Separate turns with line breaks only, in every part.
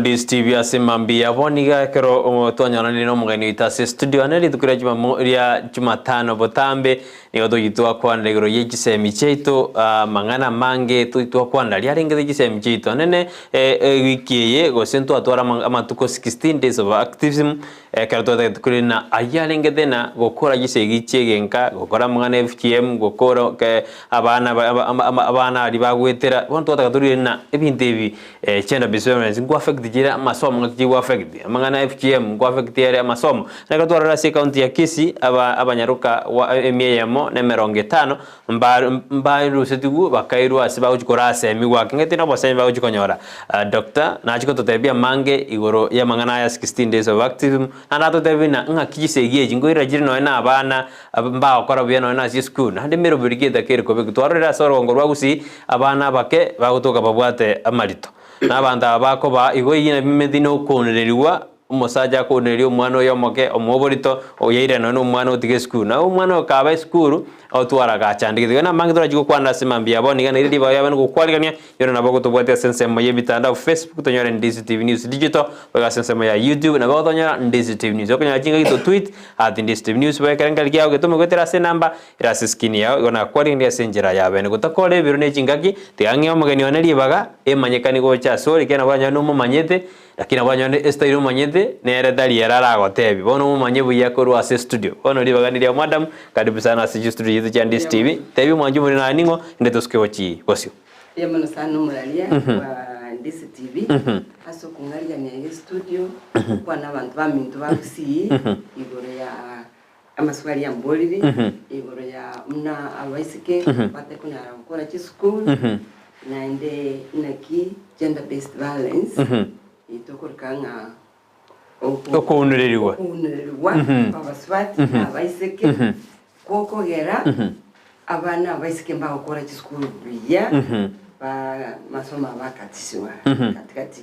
Ndizi TV asimambia boniga kero twanyana ni no mugeni itase studio aneli tukira Jumatano botambe ni odo yitwa kwanda igoro ye Chisemi Chiaito mangana mange tuitwa kwanda lyarengeze Chisemi Chiaito nene wiki ye gosento atwara amatuko 16 days of activism kero tukira na ayarengeze na gukora gisegi cyegenka gukora mangana FGM gukora abana ari bagwetera bonto takaturire na ebintu ebi chenda business ngo affect jira masomo ngiki affect mangana FGM ngo affect area masomo naka twara se county ya Kisii abanyaruka wa emyemo ne 50 mbaru setugu bakairu asiba ukora asemi wake ngete no bose ba ukonyora doctor na chiko totebia mange igoro ya mangana ya 16 days of activism anato tebina ngakisegi ngo irajire no na abana mba okora bya no na school hande mero brigade kere ko bitwarira sorongo rwa Gusii abana bake bagutoka babwate amarito nabanda bako ba igo yina bimedino konereriwa umusaja konereri umwana oyomoke omuborito oyeire no umwana otige school na umwana okaba school otwara gachandike na mangi toraji kwanda simambia boni gana iri ba yabana gukwaligania yoro nabako tobwate sense moye bitanda Facebook tonyora Ndizi TV News digital baga sense moya YouTube na bago tonyora Ndizi TV News okonya jinga ito tweet @Ndizi TV News ba karanga ligiao geto megotera se namba ira skin yao gona kwalindia senjera yabene gutakole biro ne jingaki tiangi omugeni oneli baga emanyekani go cha sori kena banya no mumanyete lakini abanyone estairo manyete nere dali yarara gotebi bono mumanyebu yakoro ase studio bono libaganiria madam karibu sana ase studio yetu cha Ndizi TV tebi mwanju muri na ningo ndeto sikewachi gosio
yamano sana muralia kwa Ndizi TV aso kungalia ni studio kwa na bantu bamintu ba Gusii igoro ya amaswali ya mboliri igoro ya mna abaisike bate kuna gukora chi school na inde inaki gender based violence itokorkanga
okunuririwa
abaswati abaiseke kokogera abana abaiseke mba gukora chi school biya ba masoma bakatisiwa katikati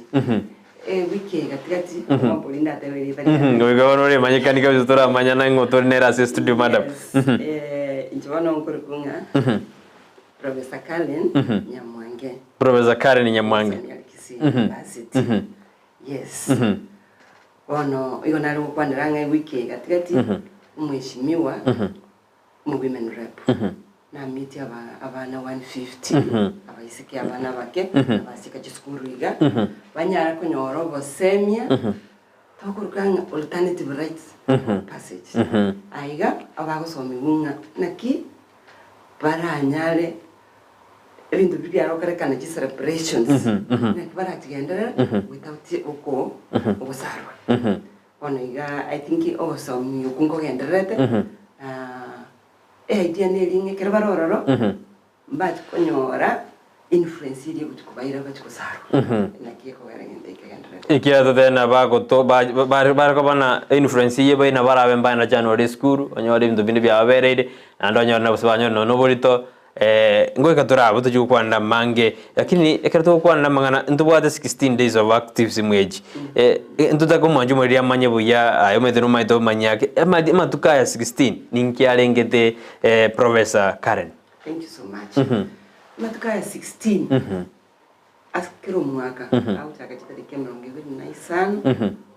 wiki katikati mambolinda taweli bali
ngoigaonore manyekanika bizotora manyana ngotori nera se studio madam
injwana onkorkunga Prof.Caren Nyamwange
Prof.Caren Nyamwange
yes ono yonalo kwandaranga wiki katikati umheshimiwa mu women rep na miti abana 150 abaisike abana bake abasika chiskuruiga banyara kunyoro bosemia tokurukanga alternative rights passage aiga abagosomi bunga naki baranyale ebintu byaro karekana chi celebrations nakibara tigendera without ubusarwa ono iga I think also mi ukungo genderete idea nelinge kerbarororo but konyora influence ile kutukubaira bachikusarwa nakiko garengende ikenderete
ikiato tena bago to barako bana influence ye baina barabe mbana January school onyore bintu bindi byaberere ando nyora nabusbanyo no borito ngoika turabo tuju kwanda mange lakini ekarato kwanda mangana ntubwate 16 days of activism age ntuta ko manju muri amanye buya ayo medero maito manyake matuka ya 16 ninki arengete Prof.Caren.
Thank you so much. Matuka ya 16 askiro mwaka au takachita dikembe ngibiri naisan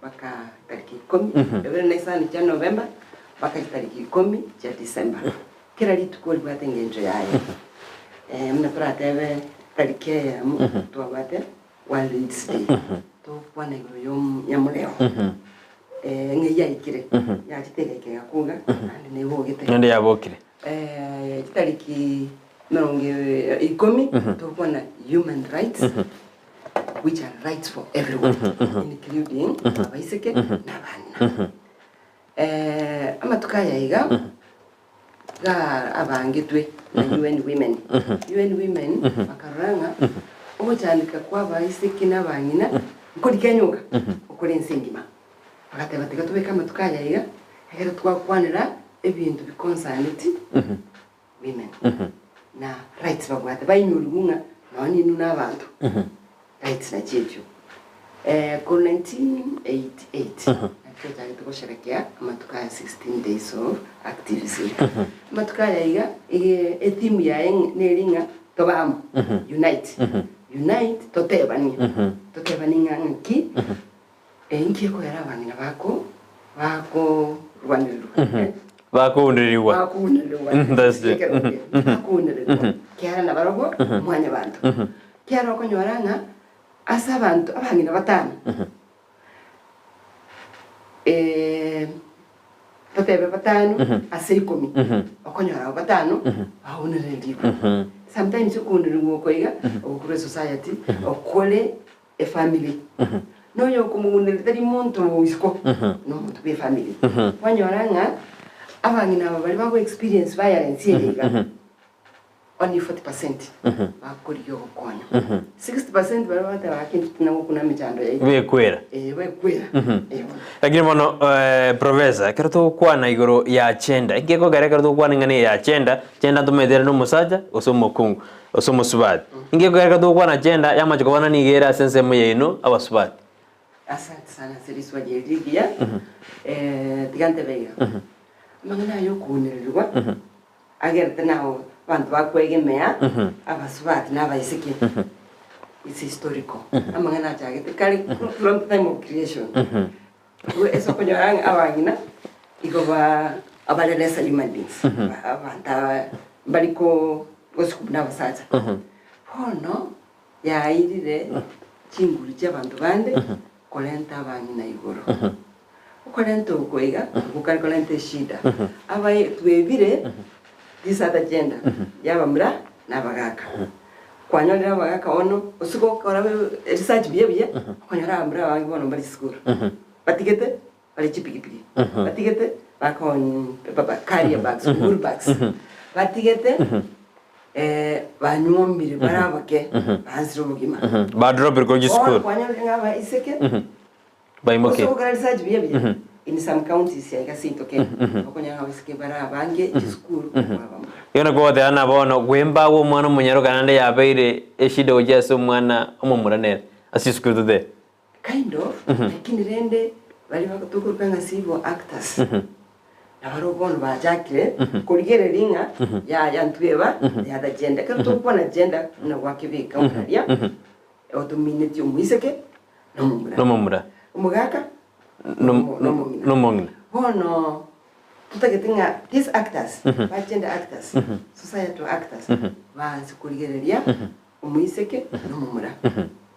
baka tariki 10 ebere naisan cha November baka tariki 10 cha December kila litu koli bwate ngenjo yayo mna pratebe tariki ya mtu abate World Day to kwana yo nyamuleo ngeya ikire ya kitege yakuga andi nebogete
nende yabokire
tariki 10 to kwana human rights which are rights for everyone including abaiseke n'abana amatukaya iga ga abangitwe na UN women bakaranga ojanika kwa baiseke n'abanyina ukorikanyuka ukorensengima bakateba tekatubeka amatukaya iga hera twakwanira ebintu biconserned women na rights bagwate bayinyurunga nani nuna abantu rights na checho ko 1988 akita tukosherekea amatuka ya 16 days of activism amatuka ya iga etimu ya nelinga tobam unite unite totebani ng'ang'aki enki ko era abang'ina bako rwanirwa
bakundirwa
kiara na barogo mwanya bantu kiara okonyoranga asa abantu abang'ina batano totebe batano ase 10 okonyora batano baunererwa sometimes ukundirwa okoiga okure society okole a family no yo kumugunira tari muntu isko no muntu be family wanyoranga abang'ina bali babo experience violence yega only 40% bakuriyo gukonya 60% bali batabakintu na kuna michando ya
wekwera lakini mono professor kero to kwana igoro ya chenda ingeko gareka to kwana ngane ya chenda tumedera no musaja osomokungu osomosubati ingeko gareka to kwana chenda yamaje kubana nigera sense muyeno abasubati.
Asante sana seriswa jeligia tigante bega mangana yo kunirwa agerte nao bantu bakwegemea abasubati n'abayisiki it's historical amangana chagete kali from time of creation eso konyoranga abang'ina igoba abalelesa human beings abanta baliko gosikubna basaza hono ya irire chinguru cy'abantu bande kolenta abang'ina igoro ukolenta ukwega ukari kolenta shida abaye twebire this other gender yabamura nabagaka kwanyolera abagaka ono usuko korabe research biye kwanyora amura abangi bono bali school batigete bali chipikipiki batigete bakon baba carrier bags school bags batigete banyomire barabake banziro bugima
ba drop ko school
kwanyolera ngaba iseke
baimoke
usuko korabe research biye in some counties ya Gusii toke okonya abisike barabange school
yona ko de ana bono gwemba wo mwana munyaro kanande yabeire eshida ojeso mwana omumuranera asisikuto de
kind of lakini rende bali batukurukanga sibo actors na barogono bajakire kurigere ringa ya ntweba ya da gender kandi tukubona gender na wakibika ukaria odominate umuiseke no mumura umugaka no mongina bono tutagetinga these actors gender actors societal actors banzi kurigereria umuiseke no mumura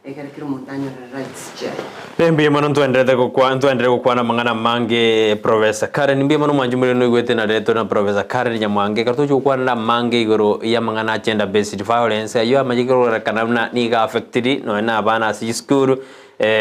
ekerekero montaño rights chair
mbiye mono ntwendere gukwana mangana mange Prof.Caren mbiye mono manjumire no igwete na reto na Prof.Caren Nyamwange karto chukwana mange igoro ya mangana gender based violence ayo amajigoro kanamna niga affected no na bana si school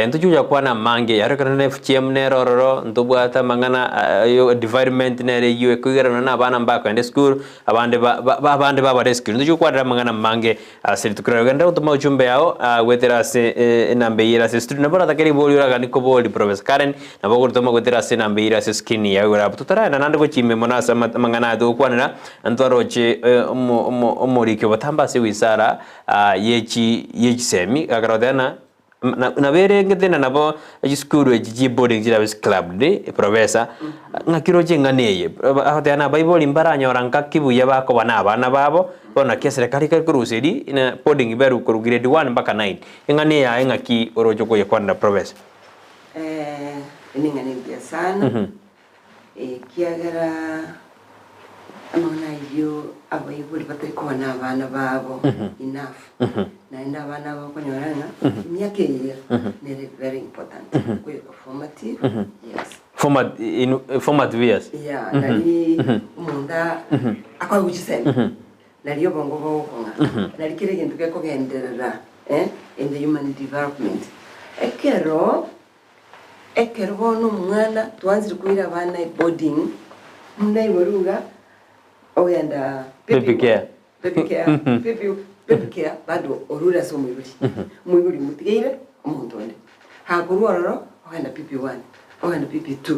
ntujuja kwana mange yarekana na FGM nerororo ntubwata mangana yo environment nere yiwe kugera na bana mbako ende school abande baba rescue ntujuja kwana mangana mange siritukura ganda utuma uchumbe yao wetera se nambeira se student nabora takeri boli ura ganiko boli Prof.Caren naboko tuma wetera se nambeira se skinny ya ura tutara na nando chime monasa mangana do kwana ntwaroche omorike batamba se wisara yechi Chisemi akarodana na bere ngedena nabo school eji boarding jira club de professor ngakiro chenganeye ahotana bible imbaranya oranka kibuya bako bana babo bona kesere kali kurusedi na boarding beru ku grade 1 mpaka 9 nganeya ngaki orojo ko yekwanda professor
ngane ndia sana kiagara amona yo abayibuli batari kubona abana babo enough na enda abana babo konyorana myake ye ne very important ko formative yes
formative yes
yeah nali munda akwa Chisemi nali obongo boko nali kire kintu ke kogenderera in the human development ekero bono mwana twanzire kuira abana boarding munda iboruga oyanda
baby care
bado orura so mwibuli mutigeire omuntu onde hakurororo oyanda pipi 1 oyanda pipi 2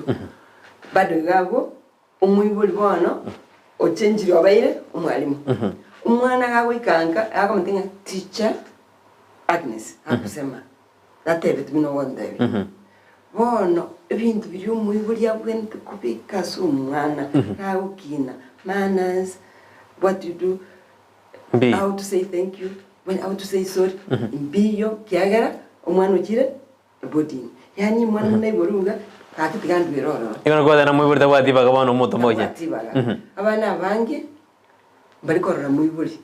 bado gabo umwibuli bono ochenjiri obaire umwalimu umwana gawe kanka akamutinga teacher Agnes akusema datebe tumino wonde bono ebintu biri umwibuli abwente kubika so umwana gawe kina manners, what you do, how to say thank you, when how to say sorry imbiyo kiagera omwana okire boarding yani mwana naiboruga kakitigandu eroro
igona kwa na mwiburi tabwati bakabana moto moja
abana bange bari korora mwiburi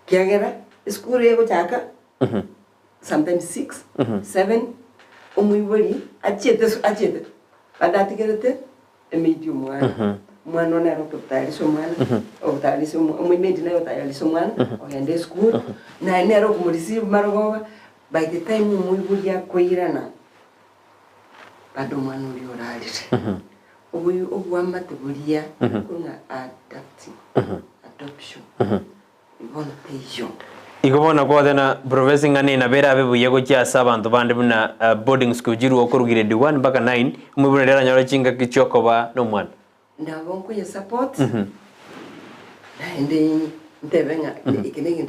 kiagera school yego chaka sometimes 6 7 omwiburi achete badatigerete emedi mwana ona rokutalisha mwana otalisha omwimedi nayo tayalisha mwana oyende school na nero kumurisive marogoba by the time mwiburi yakoirana bado mwana uri oralire uyu ogwamate buria kunga adoption invitation
igobona kwa tena professing ani na bera abebuye go cyasa abantu bande buna boarding school jiru okurugire di 1 mpaka 9 umubona rera nyoro chinga kichokoba no mwana
ndabonko ya support ndi ntebenga ikinenge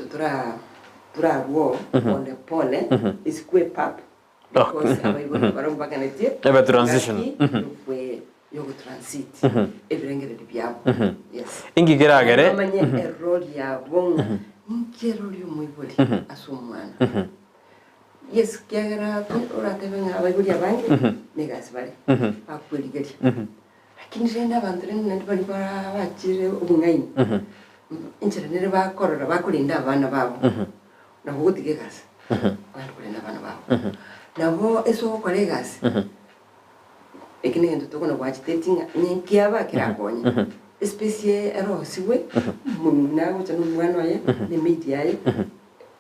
tura ruo pole isikwe pap because abayibo baromba kanete
eba transition
we yogo transit ebrengere dibyabo yes
ingi geragere
amanye role ya bonga nkero lyo mwibuli asumwana yes kiagara ora tebenga abayibuli abange negasi bale akweligeri lakini renda abantu renda bali bara bachire ubungaini injira nere bakorora bakulinda abana babo nabo gutige gasi bali kulinda abana babo nabo eso kolegasi ekinenge tukona kwa agitating nyenkiaba kirakonye especie ero siwe muna ucha no mwana waye ni media ye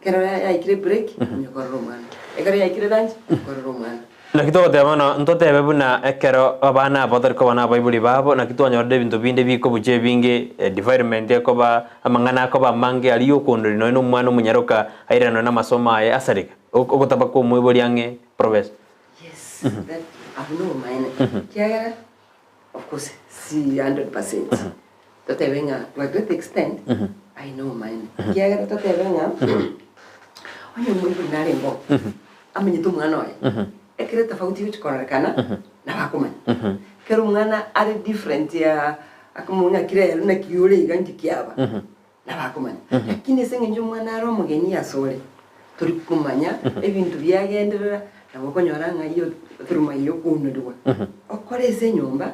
kera ya ikire break ni kororo mwana ekara ya ikire lunch kororo mwana
na kito tebana ntote bebuna ekero abana abotar ko bana baibuli babo na kito nyorde bintu binde biko buje binge environment yako ba amangana ko ba mange aliyo kondori no mwana munyaroka airano na masoma aye asarika okotaba ko mwibuli yange professor
yes that I know mine kiagara of course see 100% tote venga to a great extent I know mine kiagara tote venga onye mwibuli nare mbo amenye tu mwana oye ekire tofauti wichi korekana na bakumanya kero mwana are different ya akamunya kire na kiure iganji kiaba na bakumanya lakini senge njo mwana aro mugeni asole turi kumanya ebintu byagenderera nabo konyoranga iyo turuma iyo kunudwa okoreze nyumba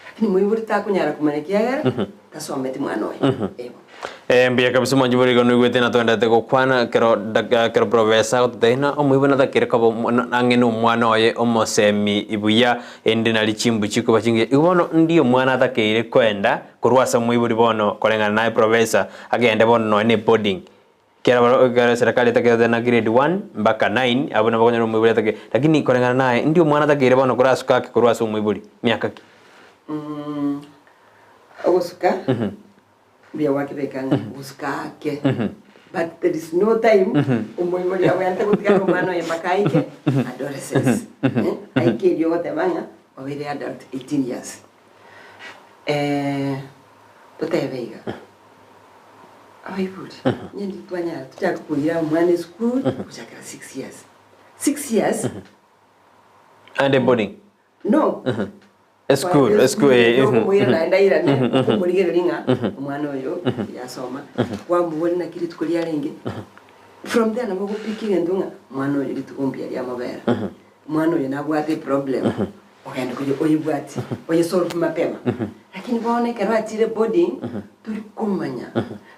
lakini mwiburi takunyara kumanya kiagara tasomete mwana oye
mbia kabisa mwanjiburi gono igwete na twendete gukwana kero professor tutaina omwibona takire kabo angeno mwana oye omosemi ibuya ende na lichimbu chiko bachinge ibono ndiyo mwana takire kwenda kurwasa mwiburi bono kolengana naye professor agende bono no ne boarding kera serikali takire na grade 1 mpaka 9 abona bakonya mwiburi takire lakini kolengana naye ndiyo mwana takire bono kurasuka kurwasa mwiburi miaka ki
ogosuka bia wakibekanga uskake but there is no time umwe ya wanta kutika romano ya makaike adolescence aike dio tebanga obere adult 18 years toteveiga aiburi nyendi twanya tutakuira mwana school kuchakira 6 years 6 years
and boarding
no
school
naenda ira ne kumurigera ringa umwana oyo yasoma wamubona na kiri tukulia renge from there nabo picking ndunga mwana oyo litukumbia ya mabera mwana oyo nabwate problem ogenda kuje oyibwati oyo solve mapema lakini baone kera atire boarding turi kumanya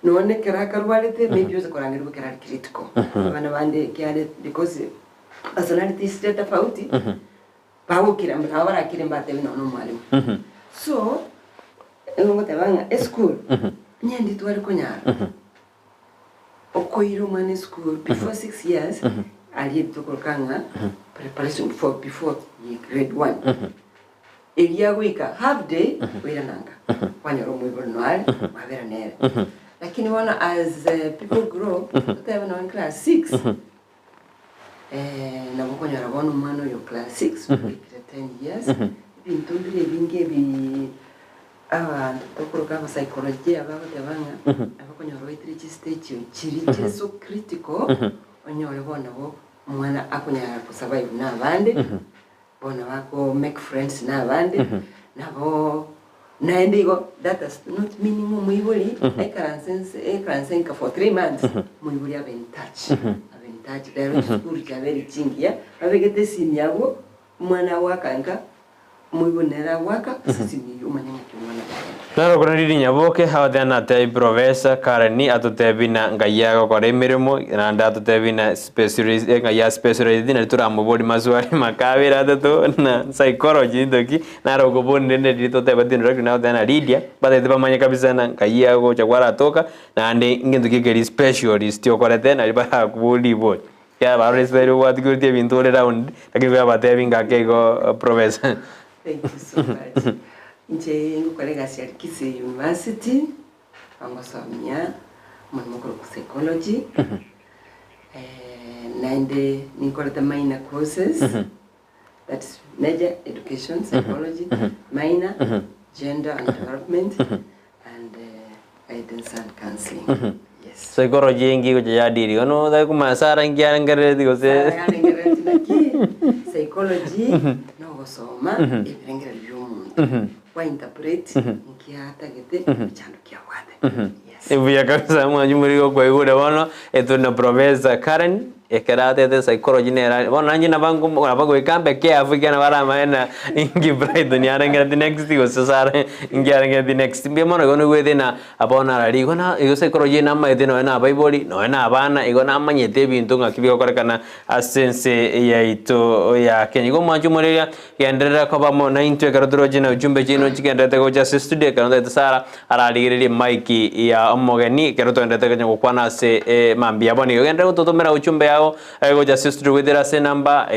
none kera karwalete maybe uza korangira kera critical bana bande kiale because personality state tofauti bawukira mbara kire mbate bino no mwalimu so ngo tabanga school nyendi twari kunyara okoiro mwana school before 6 years ali tukolkanga preparation for before grade 1 elia wika half day wira nanga kwanyoro mwibolo noali mabera nere lakini wana as people grow tutaona in class 6 na mukonyara bono mwana yo class 6 10 years bintu bire binge bi tokoroka ba psychology ababo tabanga abakonyara waitrich stage chiri so critical onyore bona bo mwana akonyara ku survive na bande bona bako make friends na bande nabo naendigo that does not meaning muibuli ekaransenka for 3 months muibuli ave in touch lero chikuru cha very chingia avegete simu yabo mwana wakanka muibonera waka sisimi umanyanga kimwana
naro kuna riri nyaboke hawathana te Prof.Caren atutebina ngayago kwa remirimo na ndatutebina specialist ngaya specialist na turamubodi mazwari makabira atatu na psychology ndoki naro gobonde ne dito tebadin rek na thana Lydia bade bamanya kabisa na ngayago cha kwara toka na ande ngindu kigeri specialist yokorete na liba kubuli boy ya baro espero what good te bintore round lakini kwa batebinga kego Professor.
Thank you so much. Nje ngukolega cia Kisii University angosomia mwanamukuru ku psychology naende nikoleta minor courses that's major education psychology minor gender and development and guidance and counseling. Yes.
Psychology ngi ko jadi ono da kuma sara ngi angare digo se
psychology no gosoma ibirengera by'umuntu wa interpret nkiata gete cyano kyawade. Yes.
Ebuya kabisa mwanyu muri go kwa igure bono etuna Prof.Caren ekerate de psychology nera bono nanyi nabangu nabago ikambe ke afrika na bara maena ingi bright ni arengera the next go sara ingi arengera the next mbe mono gono gwethe na abona rari gona iyo psychology na maithe no na bible no na abana igona amanyete bintu ngakibiko korekana asense ya ito ya Kenya go mwanju muri yenderera ko bamo na intwe karodroje na ujumbe jino chigendete go just studio kana sara ararigirire mike ya omogeni keroto ndete kanya gukwana se mambi aboni yogenda gutotomera uchumbe yao ego just studio withera se number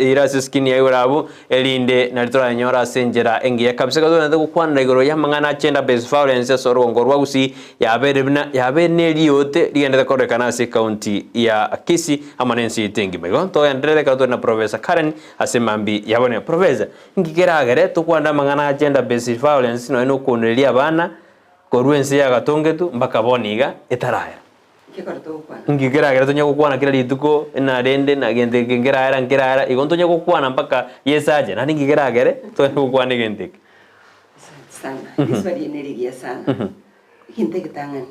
ira siskini ya urabu elinde na litora nyora senjera engiya kabisa kazo ndete gukwana igoro ya mangana chenda base violence soro ngorwa Gusii ya beneri yote ligendete korekana se county ya Kisii amanensi tengi bego to endere kazo na Prof.Caren ase mambi yabone Professor ngigeragere tukwanda mangana chenda base violence no eno kunelia bana korwense ya gatongetu mpaka boniga etaraya ngigeragera tonya gukwana kira rituko na rende na gente ngeragera igontonya gukwana mpaka yesaje nani ngigeragere tonya gukwana gente
sana iswali energia sana gente kitangani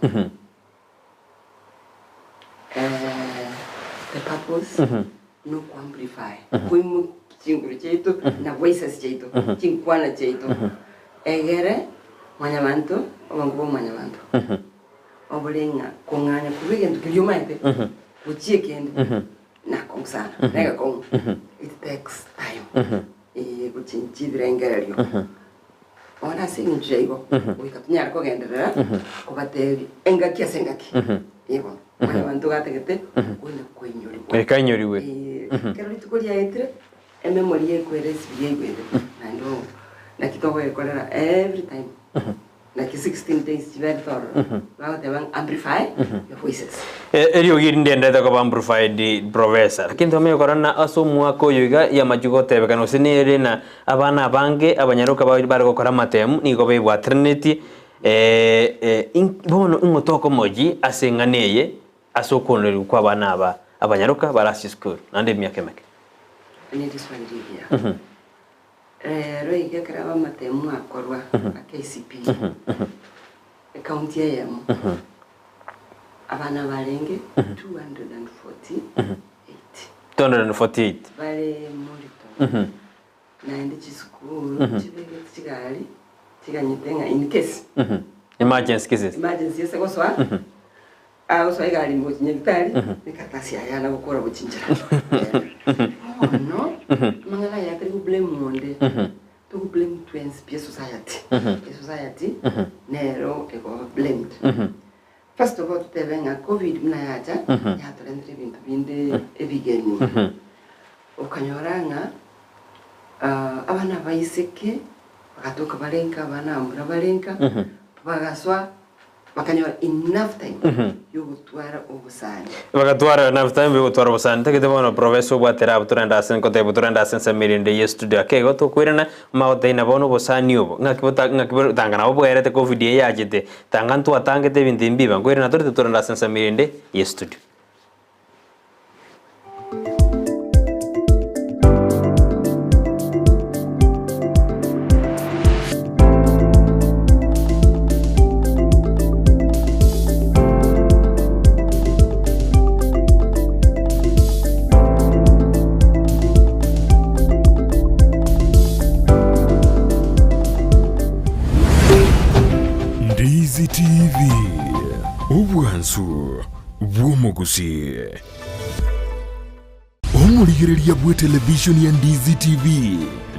the purpose no to amplify kuimu chinguru Chiaito na voices Chiaito chinkwana Chiaito egere manyamanto obangubo manyamanto obulenga konganya kubigendo kilyomaite uchie kende na kongsana nega kong it takes time kuchinchidira engerero ona sinje igo wikatunyara ko gendera kubatebi engaki asengaki yego manyamanto gategete kuna kwenyori
kanyoriwe
kero litukolia etre memory ekweresi byegwede nando nakitogo ekolera every time like 16 days very thorough now they want amplify your voices
elio girinde ndeta ko amplify di Professor lakini tome korana aso mwako yoga ya majugo tebe kana usinere na abana bange abanyaruka bari gukora matemu niko bebwa Trinity bono ngotoko moji asenganeye aso konere kwa bana aba abanyaruka barasi school nande myake make
ni diswalidia roiga karaba matemu akorwa KCP county ya abana barenge 248 bale monitor naende chisukuru chibege chigali chiganyitenga in case
emergency cases
yese goswa so igali ngo chinyitari nikatasi ayana gukora buchinjira no mangala ya kari blame monde to blame twins pe society society nero ego blamed first of all tevenga covid mnayacha ya torendre bintu binde ebigeni okanyoranga abana baiseke bakatoka balenka abana amura balenka bagaswa bakanyora enough time yo gutwara obusani
bakatwara enough time yo gutwara obusani tekete bono Professor bwatera buturenda asen kote buturenda asen samirinde ye studio akego to kwirana maoteina bono bosani obo ngakibotanga nabo bwerete covid yajete tangantu atangete bintu mbiba kwirana torite turenda asen samirinde ye studio.
Gusii. Omurigiriria bwe television ya Ndizi TV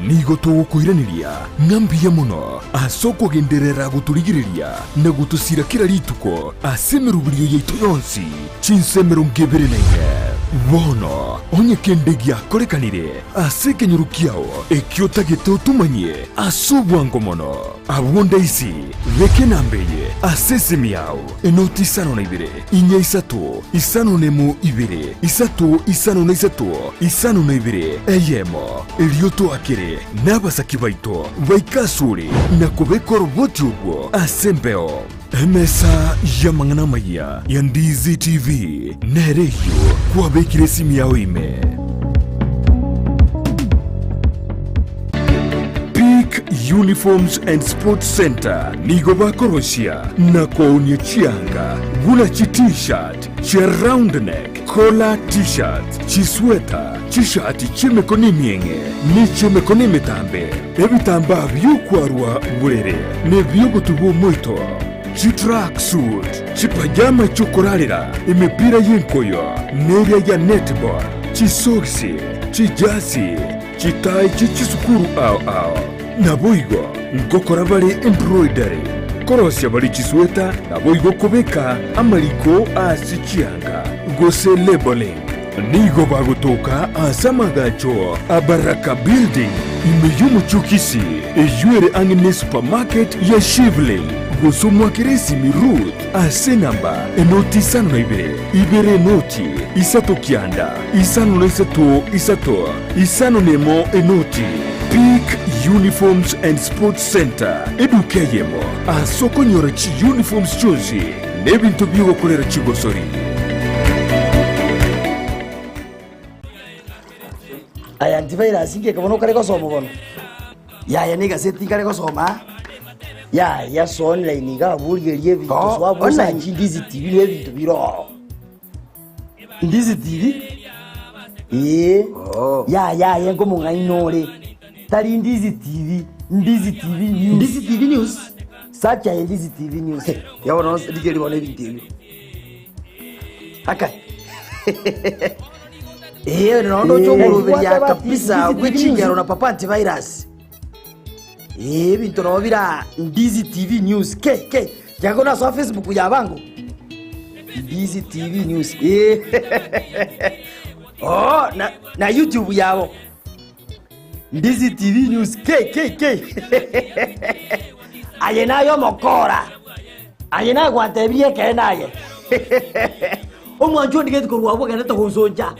nigo tugukwiraniria ngambia muno asoko genderera guturigiriria na gutusira kira rituko asemerubirio yaitu yonsi chinsemero ngeberenenge bono onye kendegia korekanire asekenyurukiao ekiotagete utumanye asubwango mono abonda isi reke nambeye asesemi yao enoti isano na ibere inya isatu isano nemu ibere isatu isano na isatu isano na ibere eyemo elioto akire n'abasaki baito baikasure na kubekora uboti ubwo asembeo emesa yamangana maya ya Ndizi TV nereyo kuwabekire simu yao ime Peak Uniforms and Sports Center nigo bakoroshia na kuonya chianga gula chi t-shirt chi round neck collar t-shirt chi sweater chishati chimekoni mienge ni chimekoni mitambe ebitamba byukwarwa burere ne byogutubu muito chi track suit chi pajama chokorarira imipira y'inkoyo n'eriya ya netball chi soksi chi jasi chi tai chi chisukuru ao naboigo ngokora bari embroidery korosya bari chisweta naboigo kubeka amaliko asichianga gose labeling nigo bagutoka asamagacho abaraka building imeyumu chukisi ejuere angine supermarket ya Shivling gusumwa kiresi mirut asenamba enoti isano na ibere noti isato kianda isano na isato isano nemo enoti Peak Uniforms and Sports Center edukeyemo asoko nyora chi uniforms chozi nebintu byo kolera chigosori
aya antivirus inge kabono kare ko somo bono ya ne gazeti kare ko soma ya so online ga burgerie bintu so abusa Ndizi TV le bintu biro Ndizi TV ya ngo munga inore tari Ndizi TV news Ndizi TV news sacha Ndizi TV news yabona digeri bona bintu akai nondo chomurubiriya kabisa gwicingero na papa antivirus bintu nobira Ndizi TV news ke jago na so Facebook yabangu Ndizi TV news na YouTube yabo Ndizi TV news ke ayenayo mokora ayena gwatebie ke naye omwanjo ndigeti kurwabo ganeta honsoja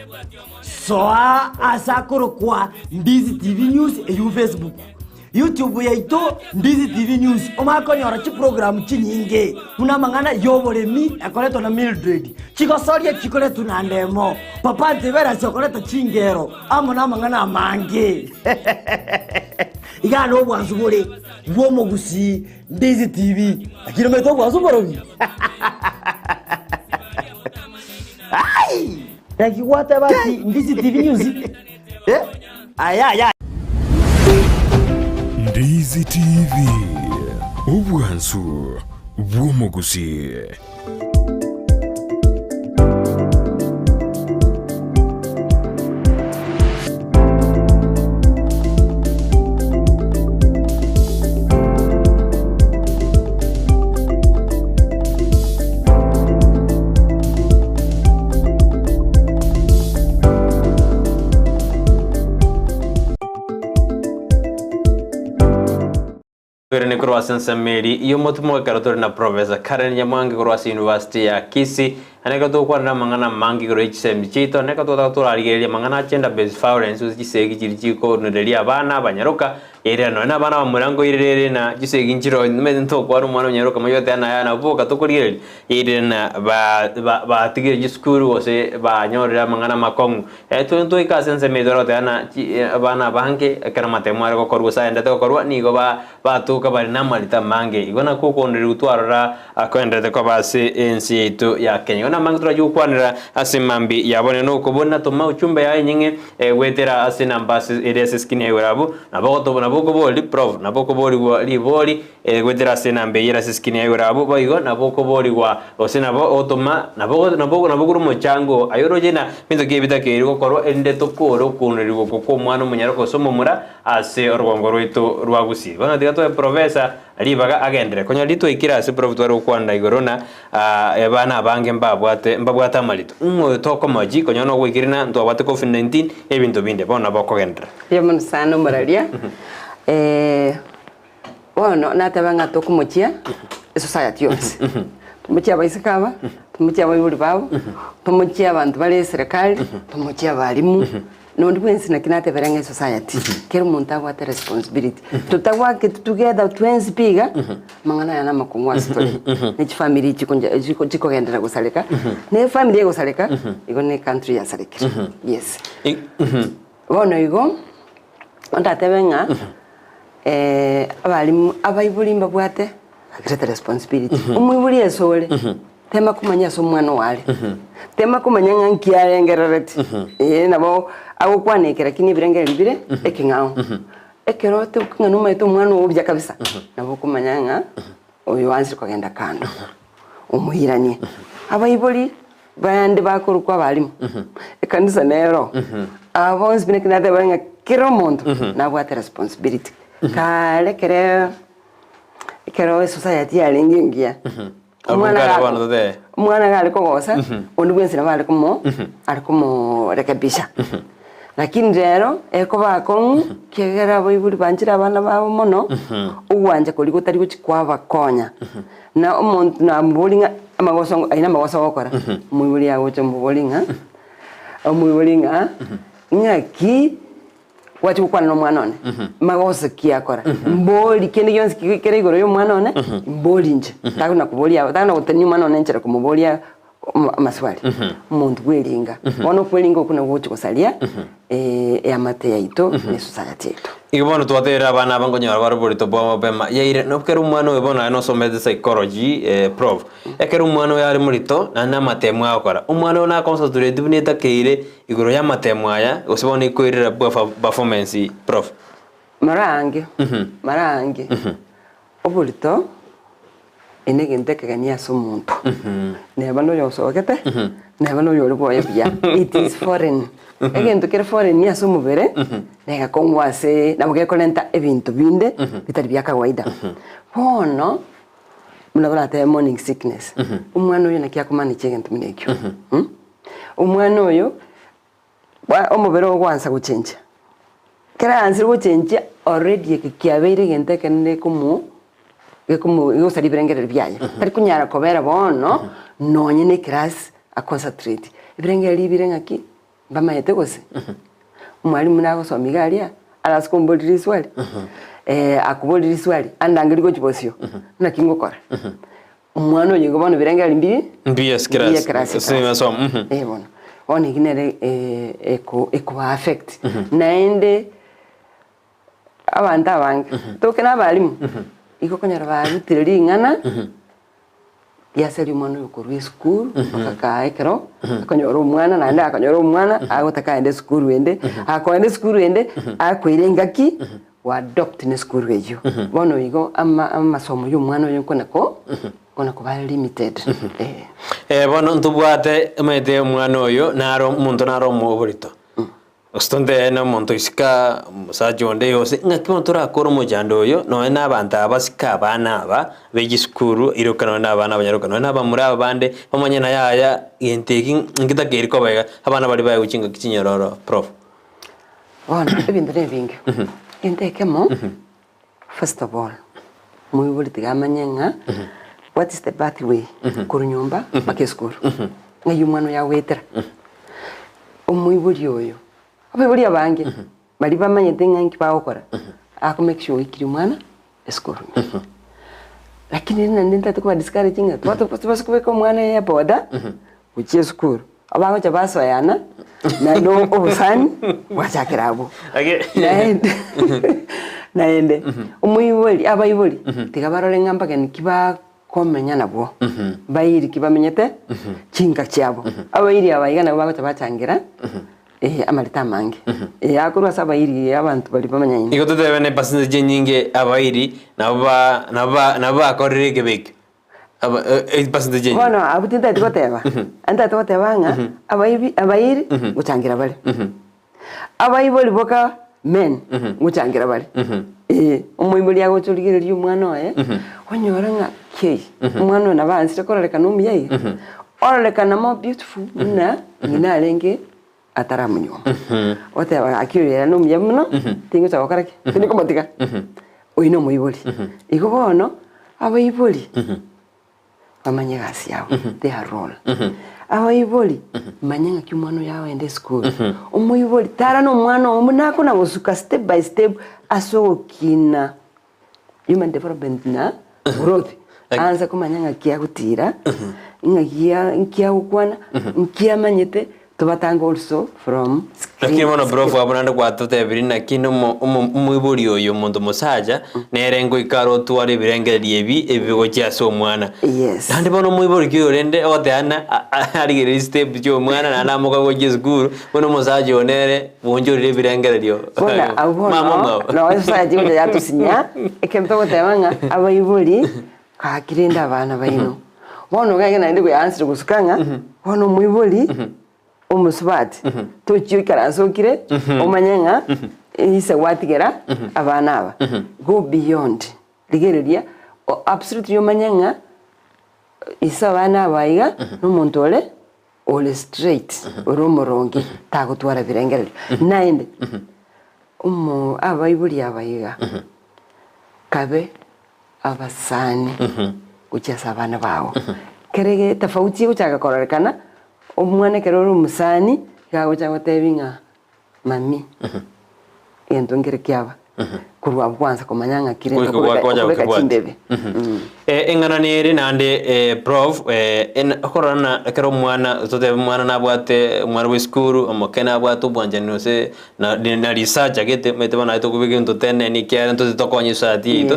soa asakoro kwa Ndizi TV news eyu Facebook YouTube yaito Ndizi TV news omakonyora chi program chinyinge unamangana yoboremi akoleto na Mildred chikosoria chikoleto na ndemo papa ntibera chokoleta chingero amona mangana mange igano bwanzubore bwomo Gusii Ndizi TV akirometo bwanzuborobi ai taki wata basi Ndizi TV news aya
Ndizi TV ubwanzu bwomo Gusii.
Ni Croatian Sameri iyo motumo karatori na Prof.Caren Nyamwange-Kisii University ya Kisii aneka to kwa na mangana mangi gro Chisemi Chiaito aneka to ta aligeria mangana gender based violence uzisegi chirichiko nodelia abana banyaruka ere no na bana bamurango irere na gisegi njiro meze nto kwa rumwana nyaruka mayote ana yana buka to kurire ere na ba tigire jiskuru ose ba nyorera mangana makongu to ikasense medorote ana abana bange kana matemware ko korwa saenda to korwa nigo ba to ka bari namalita mange igona kuko ndiri gutwarara akwendete ko base ensi yetu ya Kenya na mangitura jukwanira asimambi yabone no kubona tuma uchumbe ya nyinge wetera asina mbasi ere skin eurabu na boko boli prof na boko boli wa liboli wetera asina mbe yera skin eurabu boigo na boko boli wa osina bo otoma na boko rumo chango ayoro jena minto kibita kero koro ende tokoro kunrigo ko mwana munyaro ko somo mura ase orgongo rwito rwa Gusii bana digato professor alibaga agendere konya lito ikira ase prof twaro kwanda igorona bana bange mbabwata malito toko maji konya no gwikirina ndo abate COVID-19 ebintu binde bona bako gendere
yamana sana mararia bueno natabanga tokumuchia society yose tumuchia baisikaba tumuchia bayuri babo tumuchia abantu bali serikali tumuchia balimu nondi kwensi na kinate veranga society kero muntu abwate responsibility tutawake together twensi piga mangana yana makungwa story ne family chiko gendera gusaleka ne family gusaleka igo ne country ya saleka yes bona igo onda tebenga abalimu abayibuli mbabwate agreta responsibility umwibuli esole tema kumanya so mwana wale tema kumanya nganki yarengerereti nabo ago kwanekera kini birenge libire ekingao ekerote ukingano maito mwana ubya kabisa nabo kumanya nga oyo wanzi kugenda kando umuhiranye abayiboli bande bakuru kwa balimu ekanisa nero abonzi bine kinade banga kiro muntu nabo ate responsibility kale kero society yalengingia mwana gale kogosa undi gwensira bale komo rekebisha lakini rero eko bakon kegera boibuli banjira abana babo mono uwanje koli gutari guchikwa bakonya na umuntu na mbulinga amagoso aina amagoso gokora mubuli yawo chombulinga omubulinga ngaki wati ukwana no mwana one magoso kiakora mboli kende yonse kikere igoro yo mwana one mboli nje takuna kubolia takuna kutani mwana one nchera kumubolia maswali umuntu gwelinga ono kwelinga kuna wochi kosalia amate yaito ne society yaito
ibono twatera abana bangonyora baruborito bwa bema yaire no kero umwana we bona no somete psychology prof ekero umwana we ari murito na matemu akora umwana na concentrate buneta keire igoro ya matemu aya usibona ikwirira performance prof
marange oburito enege ntekegania so muntu neba no yosokete neba no yoriboye bya it is foreign egento kere foreign ni aso mubere nega kongwase nabuge kolenta ebintu binde bitari bya kawaida hono mnabala te morning sickness umwana uyo nakia kumani chegento minekyo umwana uyo omubere ogwansa guchenja kera ansiri guchenja already kiabeire gente kene kumu yo sali brengere byaye tari kunyara kobera bono nonye ne class a concentrate brengere libirenga ki bamayete gose umwalimu nago somigalia alaskomboliri swali akuboliri swali andangiri ko kibosyo na kingokora umwana yego bono brengere mbiri
class sema so
bono one ignere eko affect naende abantu abange tokena abalimu iko konyara barutire ngana yaseri umwana yokorwe school akakaekero akonyora umwana nande akonyora umwana agotaka ende school wende akoende school wende akwirenga ki wa adopt ne school weyo bono igo amasomo y'umwana yo kona ko ba limited
bono ntubwate mete umwana oyo naro muntu naro muburito ostonde na muntu isika musajonde yose ngakimo turakora mujando yo no n'abantu abasika abana aba begiskuru irokana n'abana abanyarokana n'aba muri abande bamanyana yaya yenteki ngitageri ko bega abana bari baye ukinga kinyaroro prof
bona ebintu nebinge entekemo first of all muyibuli tigamanyenga what is the pathway kurunyumba bakeskuru ngayumano ya wetera omuyibuli oyo abebuli abange bali bamanyete nganki baokora ako make sure ikiri mwana escool lakini nenda tukuba discouraging twatu kubeka mwana ya boda uchi school abango cha basoyana na no obusani wachakirabo naende umuyibuli abayibuli tigabarore ngamba ken kiba komenya nabo bairi kibamenyete chinga cyabo abairi abayiga nabo bagotabachangira amarita mangi akorwa sabairi abantu bali bamenya ine
iko tutebe ne percentage nyinge abairi nabo akorire gebek aba 8%
bono abutinda tikoteba anta totebanga abairi guchangira bali abayiboli boka men guchangira bali umuiboli yago tuligirerio umwana oye onyora nga kei umwana na bansire kororeka n'umuyayi ororeka na mo beautiful na nyina arenge ataramunyo oteba akirera n'umuyayi muno tingo chagokarake tiniko motika oino muiboli iko bono abayiboli bamanye gasi yawe they are role abayiboli manyanga cy'umwana yawe ende school umuyiboli tara no mwana omunako na gusuka step by step asokina human development na growth anza kumanyanga kia gutira ngia ukwana ngia manyete tubatanga also from
lakini mwana prof abonanda kwatote birina kino umuyiboli oyo muntu musaja nerengo ikaro twari birengererie ebigo cyase omwana
yes
kandi bono umuyiboli kyo rende oteana arigere step cyo omwana na namuka go gisguru bono musaja onere bonjorire birengererio
bona abono no esa jinga yatusinya ekemto tebanga abayiboli kakirinda abana bayino bono gagena ndi answer gusukanga bono umuyiboli umusubati tuchiyo karazokire omanyenga isa watigera abana aba go beyond ligereria absolutely omanyenga isa abana abaiga n'umuntu ole straight oromorongi tagutwara birengererio nainde abayibuli abaiga kabe abasani kuchasa abana bawo kerege tofauti guchaka kororekana omwana keroro musani gago chago tebinga mami ento ngere kyaba kurwa bwanza komanyanga kirenda kubeka chimbebe
engana nere nande prof korana kero mwana tote mwana nabwate mwana we school omokena abwate bwanje nose na research agete mete bana to kubege ento tene ni kya ento tokonyisa ati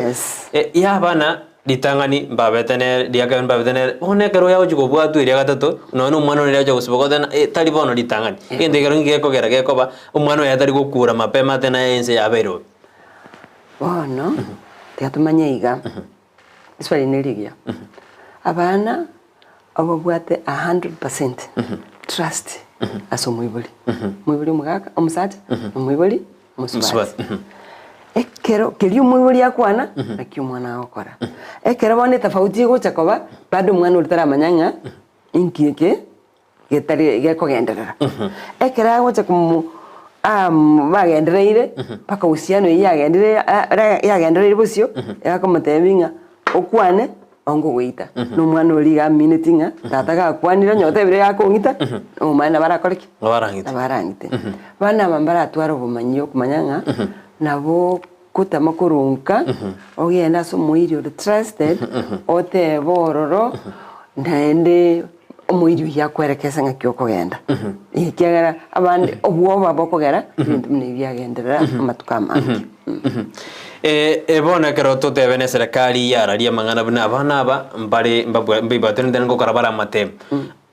ya bana ditangani mbabetene diaga mbabetene onekero yawo chiko bwatu iri gatatu none umwana uri yaje gusibokotana tari bono ditangani ende kero ngeko gerage koba umwana yatari gukura mapema tena ense yabero
bono teatumanye iga iswali neligia abana abo bwate 100% trust aso muibuli mugaka omusata muibuli musubati ekero keliyo muibuli yakwana nakyo mwana akora ekero bone tofauti go chakoba bado mwana ulitara manyanga inkike getari gekogenderera ekero go chakumu bagendereire paka usiano yagendereire bosio yakomotebinga okwane ongo gwita no mwana oliga minutinga tataga kwanira nyote bire yakongita omwana barakoreki barangite bana bambara atwara bumanyo kumanyanga nabo kutama kurunka ogenda so muirio the trusted ote bororo ndende omuirio yakwerekesa ngakyo kogenda ikigera abandi obwoba bokogera ibintu mune byagenderera amatukamangi
bona kero totebene serikali yararia mangana bana abana mbare mbibatende ngo karabara matem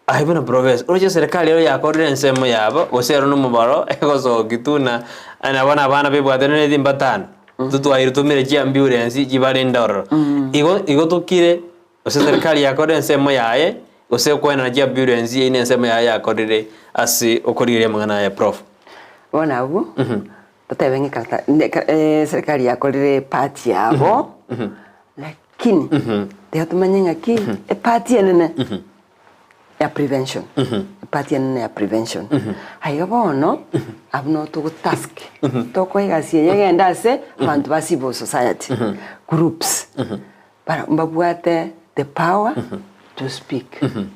ahibona province oje serikali yo yakorire nsemo yabo osero numubaro egozo gituna ana bana bibwatene ndimbatana tutwaire tumire ki ambulance jibarenda ororo igo tukire ose serikali yakorire nsemo yaye ose kwena na ambulance ine nsemo yaye yakorire asi okorire mangana ya prof
bona abu totebenge kata serikali yakorire party yabo lakini teatumanyenga ki party enene ya prevention party enene ya prevention hayo bono abno to task to ko igasie yagenda se abantu ba civil society groups para mbabwate the power to speak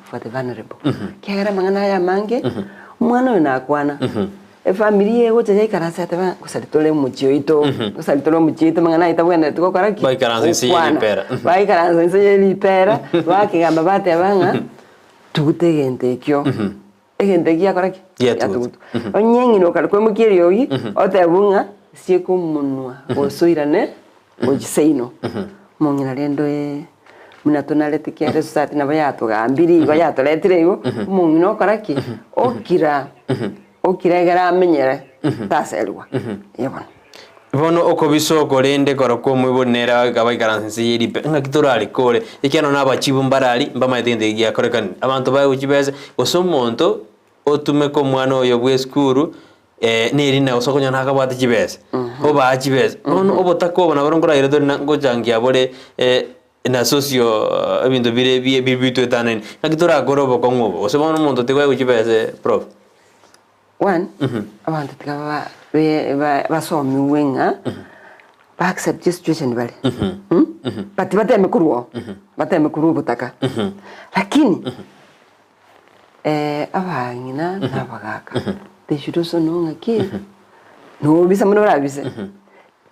for the vulnerable kigera mangana ya mange mwana na kwana familia yego tete karasa taba kusalitole muchito mangana itabwenda tukokora ki
bai karanzi
lipera bakigamba bate banga tugutegente kyo egente kia koraki yatugutu onyengi no kalkwe mukirio yi otebunga sieko munwa osoirane ojiseino mongina rendo muna tunalete kere society na bayato gambiri bayato letire yo umuntu no karaki okira gara amenyere taselwa yebona
bono okobisoko rende koroko mwibonera gabaikaransi yiripe ngakitorali kore ikiano nabachibu mbarali mbamaitende ya korekani abantu baye uchibeze osomonto otume ko mwana oyo bweskuru neri na osokonya nakabwate chibese oba chibese bono obotako bona barongora ire dori ngojangia bore na socio ebintu bire bibitu etaneni ngakitora gorobo kongobo osobono monto tegwa uchibese prof
one abantu tikaba basomi wenga ba accept situation bali but bateme kuruo butaka lakini abangina nabagaka they should also know ngaki no bisa muno rabise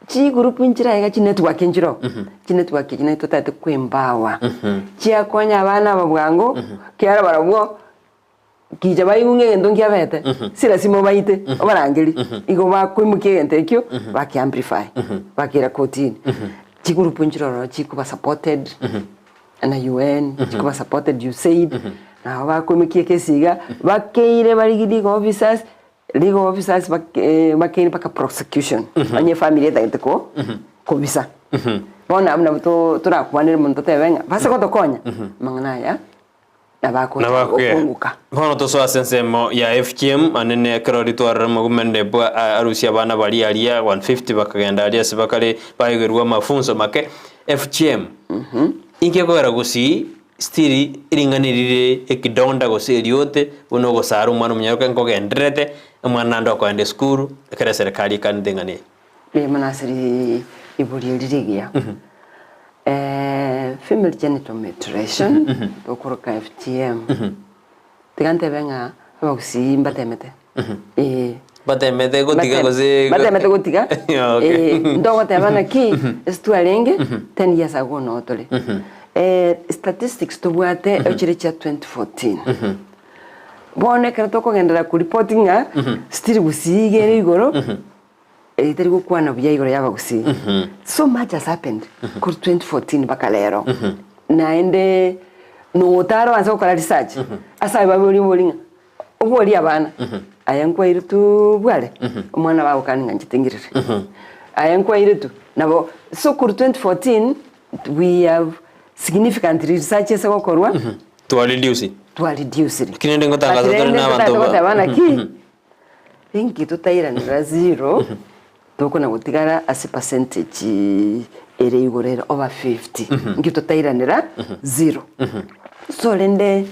chi group injira ega chi network injiro chi network kine totate kwembawa chi akonya abana babwango kiara barabwo kija bayunge ndongi abete sira simo bayite obarangeri igo bakwimuke ntekyo baki amplify bakira kotini chi group injiro chi kuba supported na UN chi kuba supported USAID na bakwimuke kesiga bakeire barigidi officers legal officers bakeni paka prosecution anye family taiteko kobisa bona amna to turakwanira muntu tebenga basa kotokonya mangana ya nabako okunguka
bono to so asensemo ya FGM anene kroditor mugumende bwa arusia bana bali alia 150 bakagenda alia sibakale bayigerwa mafunzo make FGM inke ko Gusii stiri iringanirire ekidonda Gusii yote uno gosaru mwana munyaruka ngogendrete mwana ndo kwende skuru kare serikali kandengane
be manasiri ibuli lirigia female genital mutilation okoroka FGM tigante benga Gusii mbatemete
batemete gotiga Gusii
batemete gotiga ndongo tebana ki estualenge 10 years ago no tole statistics tubwate echire cha 2014 bone kana toko gendera ku reporting still Gusii gere igoro itari gukwana bya igoro yaba Gusii so much has happened ku 2014 bakalero naende no taro anza ukala research asa babuli mulinga oboli abana ayankwa iritu bwale umwana bawo kaninga ngitingirire ayankwa iritu nabo so ku 2014 we have significant research esa gokorwa
to reduce
kinende
ngotangaza tore na abantu
bana ki inki tutaira ni zero toko na gutigara as percentage ere igorera over 50 inki tutaira nira zero so lende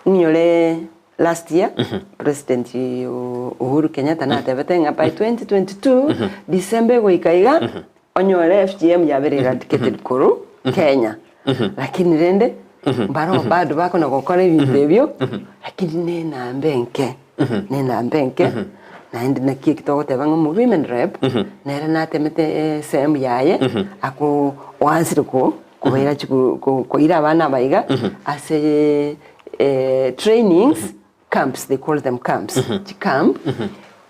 nyole last year president Uhuru Kenyatta na tebetenga by 2022 December go ikaiga onyole FGM yabere eradicated kuru Kenya lakini rende baro bado bako na gukora ibintu ebyo lakini nena mbenke na indi na kiki to tebanga mu women rep nera na temete sem yaye ako wansire ko kubaira ko ira bana baiga as trainings camps, they call them camps camp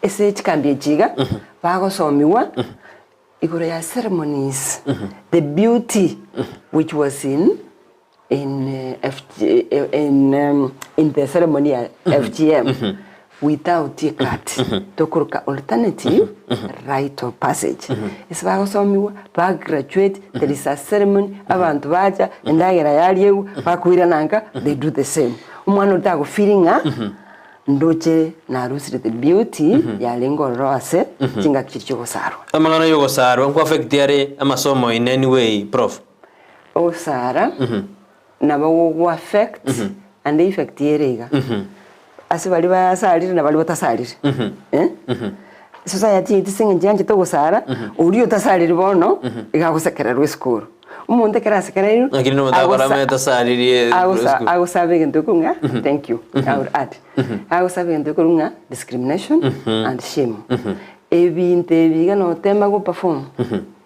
ese chikambi jiga bago somiwa igoro ya ceremonies the beauty which was in the ceremony FGM without a cut to kuruka alternative rite of passage is bago somiwa ba graduate there is a ceremony abantu baja ndagira yalieu bakwira nanka they do the same umwana utago feeling ndoche na rusire the beauty ya lengo rose kinga kicho gosaro
amangana yo gosaro nko affect yare amasomo in any way prof
osara na bawo affect and effect yerega ase bali basalire na bali batasalire society tisinga njanje to gosara uri utasalire bono igagusekera rweskuru umuntu karasekera
lakini no ndakora meta salire
I was having ndukunga thank you I would add I was having ndukunga discrimination and shame ebinte biga no tema go perform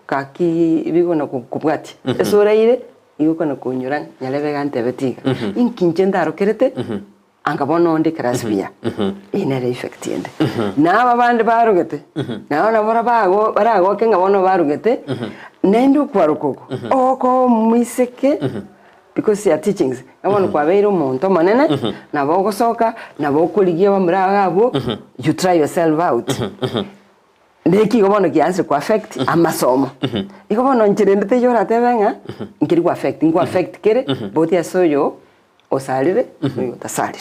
kaki bigo na kubwati esoraire iko na kunyura nyalebe gante betiga inkinje ndaro kerete angabono ndi krasbia inere effect yende na babande barugete na bora bago barago kenga bono barugete nendo kwarukoko oko miseke because ya teachings abono kwa beiro monto manene na bogosoka na bokoligia bamura gabo you try yourself out ndeki gobono kianse ku affect amasomo igobono nchirendete yora tebenga nkiri ku affect kere both ya soyo osalire utasalire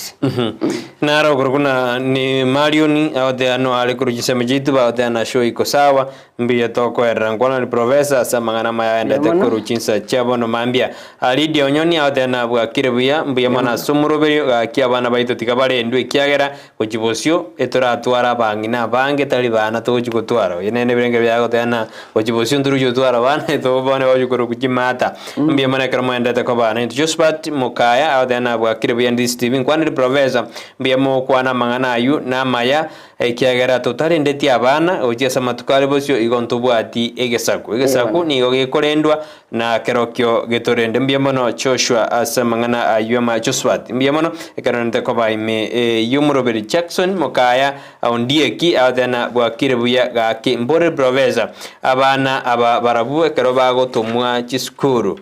naro kurukuna ni marioni aode ano ale kuru Chisemi jitu ba aode ana show iko sawa mbiye toko erangona ni professor samangana maya endete kuru chinsa chabono mambia alidi onyoni aode ana bwa kirebuya mbiye mana sumuroberio gakia bana baito tikabare ndwe kiagera kujibosio etora twara bangina bange tali bana to jigotwara yenene birenge byago tena kujibosio nduru jotwara bana to bone wajukuru kujimata mbiye mana karamo endete ko bana just but mokaya aode na bwa kirebuya Ndizi TV kwani professor mbiyemo kwana mangana ayu na maya kiagera totari ndeti abana oje samatukale bosyo igontubwati egesaku nigo gekorendwa na kerokyo getorende mbiyemo no Joshua asamangana ayu ma Joshua mbiyemo no ekarante ko baime yumuroberi Jackson mokaya ondieki adena bwa kirebuya gake mbore professor abana aba barabu ekero bagotomwa chiskuru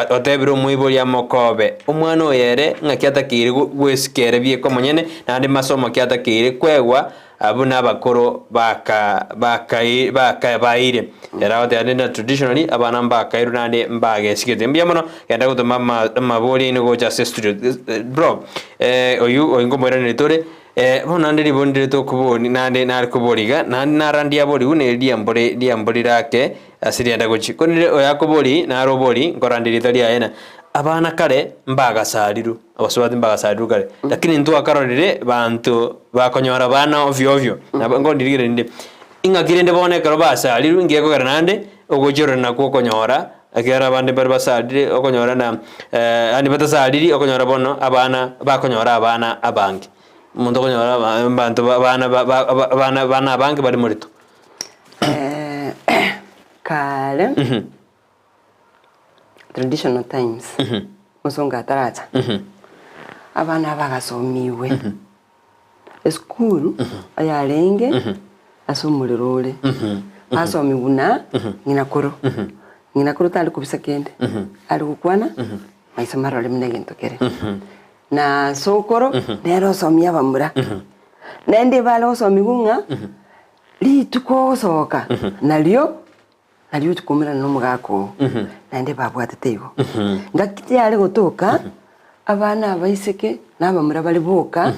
otebiro muibori ya mokobe umwana oyere ngakiatakire gwesikere bie komonyene nandi masomo kiatakire kwegwa abuna abakoro baire era ote na traditionally abana mbakairu nandi mbagesikete mbiamono kenda gutuma mabori ni gocha studio bro oyu oyingomwera ni tore bona ndiri bondire to kuboni nandi nar kuboriga nandi narandia bori une diambori rake asiri enda gochi konire oyakobori na robori ngorandiri tari aena abana kare mbagasariru abaswati mbagasariru kare lakini ntu akarorire bantu bakonyora bana ovyo na ngondirire ndi ingakire ndebone karo basariru ngiye ko garanande ogojoro na kokonyora akera bande barbasarire okonyora na ani batasariri okonyora bono abana bakonyora abana abangi mundo konyora bantu bana abangi bari murito
kale traditional times musonga taracha abana bagasomiwe school ayalenge asomulirole asomibuna nginakoro tali kubisa kende ali kukwana maisamaro le mnegento kere na sokoro nero somia bamura nende balo somigunga lituko soka nalio tukumira no mugako nande babwatete igo ngakiti ale gotoka abana abaiseke nabamura bali boka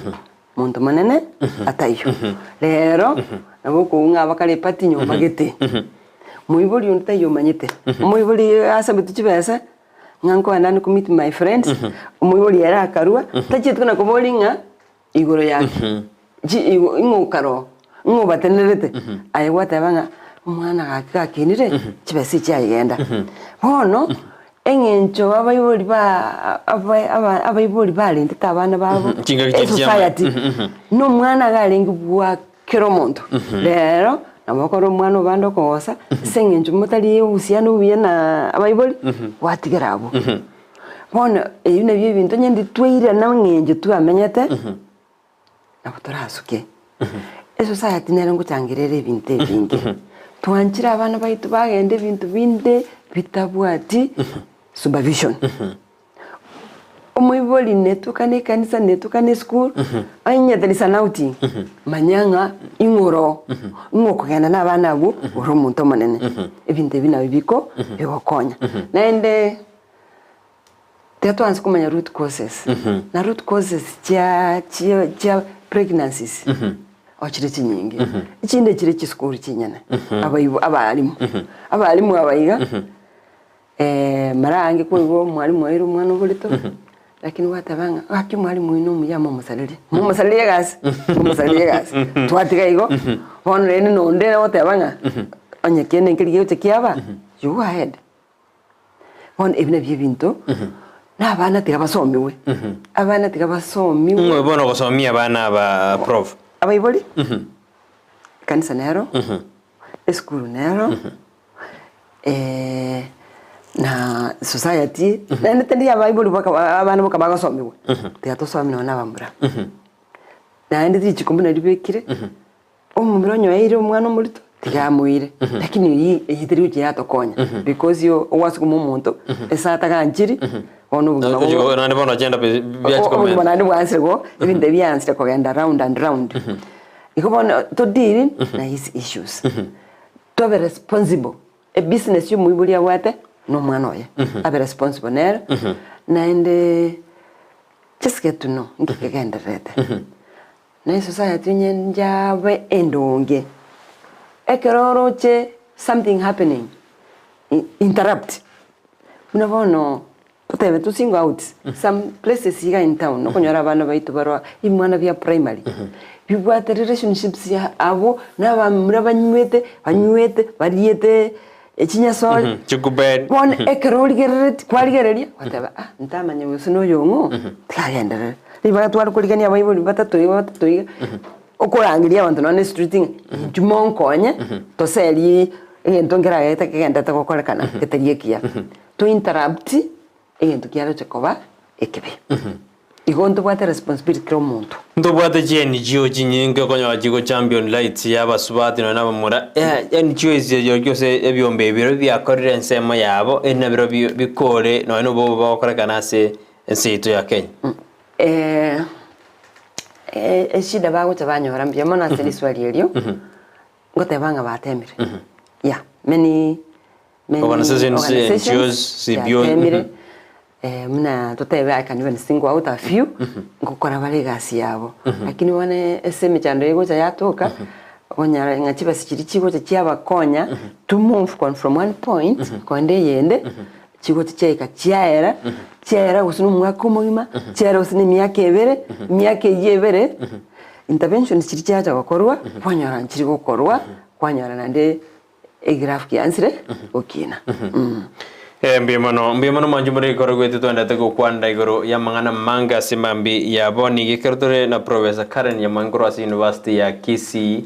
muntu manene atayo lero nabo kunga bakale pati nyoma gete muiboli untayo manyete muiboli asa bitubesa nganko andani kumit my friends muiboli era karua tachi tukuna kobolinga igoro yake ingo karo ngo batenerete ayewata banga umwana gakinire kibesi cyayenda hono engencho abayiboli balinde tabana babo society no mwana galengi bwa kiromonto lero nabakoro mwana obando kosa sengencho mutali usiano biyana abayiboli watigarabo hono eyune byebintu nyindi twire na ngenjo twamenyete nabotorasuke society nero ngutangirere ibinte bingi twanchira abana baitu bagende bintu binde bitabwati supervision omuiboli netukane kanisa netukane school anya dalisa nauti manyanga ingoro ngokugenda nabana abo oro muntu manene ibinte bina bibiko bigokonya nende teto ansi kumanya root causes na root causes chia pregnancies ochireti nyingi ikinde kire kiskuru kinyana abalimu abayiga marange ko mwalimu wero mwana bulito lakini watabanga akyo mwalimu ino muyama musalire gas twatiga igo hono rene nonde watabanga anyekene nkiriyo tekiaba you go ahead hono ibina byebinto nabana tigabasomiwe abana tigabasomiwe
ngobono gosomia abana ba prof
abayiboli kanisa nero school nero na society nende tendi abayiboli abana boka bagasomiwe tigatosomina na bambura nende tichikumbuna libekire omumironyo yaire omwana omulito tigamwire lakini yithiri Chiaito konya because yo was como monto esa taganjiri ono bugima
na ndibona agenda bya
comment bona ndi wansirgo ibinde byansire kugenda round and round ikobona to deal na his issues to be responsible a business yo muibulia wate no mwana oye abe responsible nero na ende just get to know ngikegenda rete na society njawe endonge ekeroroche something happening interrupt unavono tutebe to single out some places here in town no kunyora abana baitu barwa imwana vya primary bibwate relationships ya abo n'abanywete bariete echinyasol
chikubed
bon ekerori gerret kwaligereria wataba ntamanye wesino yongo tkagendera liba twari kuligania bayibuli batatu okurangiria abantu none streeting jumonkonye to seli entongera yeta kegenda ta kokorekana keterie kia to interrupt ento kiaro chekoba ekebe igonto bwate responsibility kro muntu
ndo bwate jeni jio jinyinge konyo jigo champion lights yaba subati no nabamura NGO izyo cyose ebyombe biro byakorera nsema yabo enabiro bikore no bo bakorekana se nsito ya Kenya shida bago tabanyora mbye mona seli swali elio ngote banga batemire many organizations sibyo muna tutebe I can even single out a few ngokora bale gasi yabo lakini wane eseme chando yego cha yatoka onyara ngachiba sichiri chigo cha konya to move from one point konde yende chigo cheka chiaera usunu mwaka muima chiaera usini miaka yebere intervention chiri chacha gokorwa kwanyara chiri gokorwa kwanyara nande graph kiansire okina mbiyamano manjumure igoro gwete twendete gukwanda igoro ya mangana manga simambi ya boni gikerutore na Prof.Caren Nyamwange-Kisii University ya Kisii